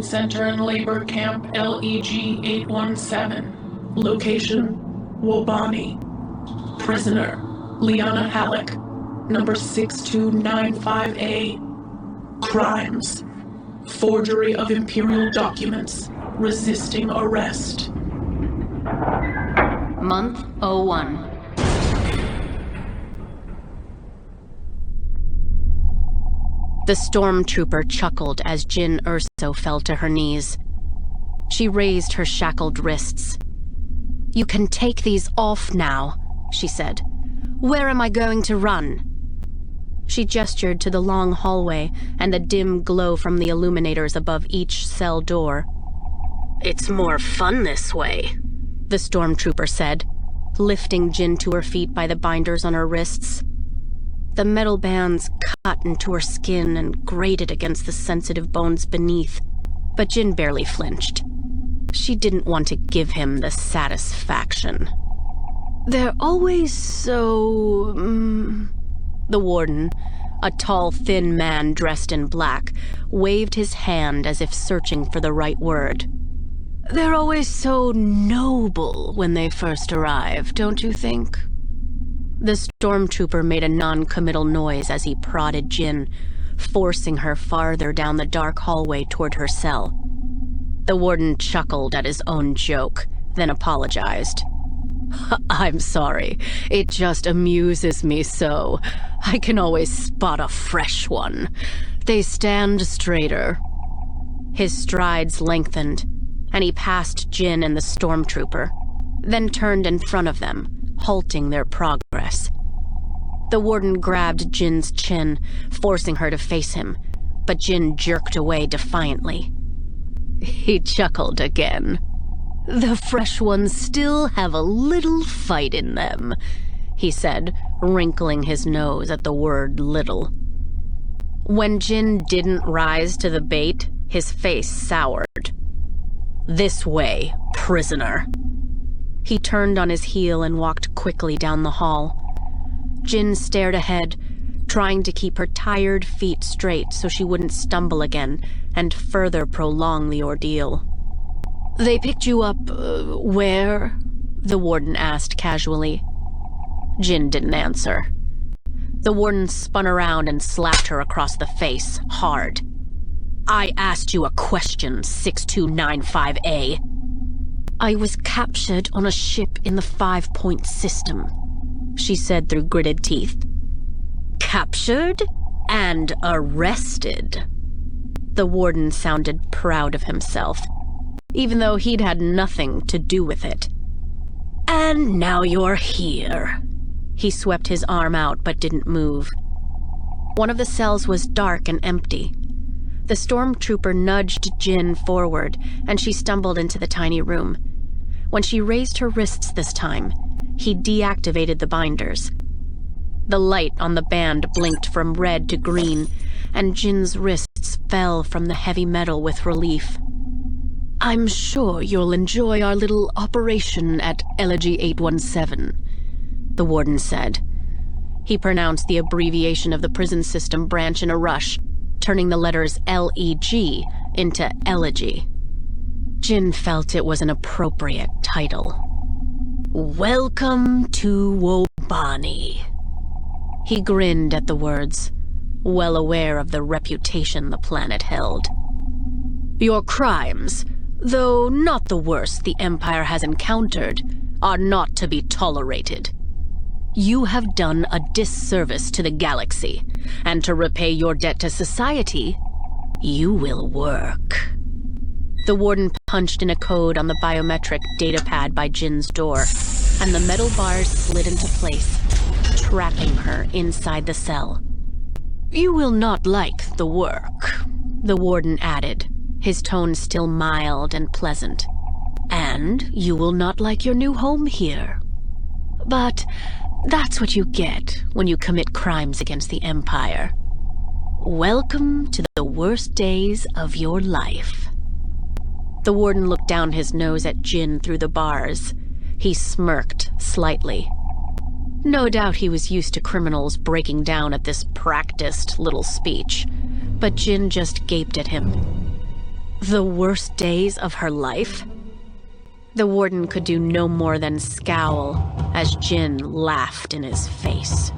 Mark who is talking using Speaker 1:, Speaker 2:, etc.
Speaker 1: Detention Center and Labor Camp LEG-817. Location, Wobani. Prisoner, Liana Halleck, number 6295A. Crimes: forgery of imperial documents, resisting arrest.
Speaker 2: Month 01. The stormtrooper chuckled as Jyn Erso fell to her knees. She raised her shackled wrists. "You can take these off now," she said. "Where am I going to run?" She gestured to the long hallway and the dim glow from the illuminators above each cell door. "It's more fun this way," the stormtrooper said, lifting Jyn to her feet by the binders on her wrists. The metal bands cut into her skin and grated against the sensitive bones beneath, but Jyn barely flinched. She didn't want to give him the satisfaction. "They're always so... The warden, a tall, thin man dressed in black, waved his hand as if searching for the right word. "They're always so noble when they first arrive, don't you think?" The stormtrooper made a non-committal noise as he prodded Jyn, forcing her farther down the dark hallway toward her cell. The warden chuckled at his own joke, then apologized. "I'm sorry. It just amuses me so. I can always spot a fresh one. They stand straighter." His strides lengthened, and he passed Jyn and the stormtrooper, then turned in front of them, halting their progress. The warden grabbed Jin's chin, forcing her to face him, but Jyn jerked away defiantly. He chuckled again. "The fresh ones still have a little fight in them," he said, wrinkling his nose at the word little. When Jyn didn't rise to the bait, his face soured. "This way, prisoner." He turned on his heel and walked quickly down the hall. Jyn stared ahead, trying to keep her tired feet straight so she wouldn't stumble again and further prolong the ordeal. "They picked you up, where?" the warden asked casually. Jyn didn't answer. The warden spun around and slapped her across the face, hard. "I asked you a question, 6295A. "I was captured on a ship in the 5-point system," she said through gritted teeth. "Captured and arrested." The warden sounded proud of himself, even though he'd had nothing to do with it. "And now you're here." He swept his arm out but didn't move. One of the cells was dark and empty. The stormtrooper nudged Jyn forward, and she stumbled into the tiny room. When she raised her wrists this time, he deactivated the binders. The light on the band blinked from red to green, and Jin's wrists fell from the heavy metal with relief. "I'm sure you'll enjoy our little operation at LEG-817, the warden said. He pronounced the abbreviation of the prison system branch in a rush, turning the letters LEG into Elegy. Jyn felt it was an appropriate title. "Welcome to Wobani." He grinned at the words, well aware of the reputation the planet held. "Your crimes, though not the worst the Empire has encountered, are not to be tolerated. You have done a disservice to the galaxy, and to repay your debt to society, you will work." The warden punched in a code on the biometric datapad by Jin's door, and the metal bars slid into place, trapping her inside the cell. "You will not like the work," the warden added, his tone still mild and pleasant. "And you will not like your new home here. But that's what you get when you commit crimes against the Empire. Welcome to the worst days of your life." The warden looked down his nose at Jyn through the bars. He smirked slightly. No doubt he was used to criminals breaking down at this practiced little speech, but Jyn just gaped at him. The worst days of her life? The warden could do no more than scowl as Jin laughed in his face.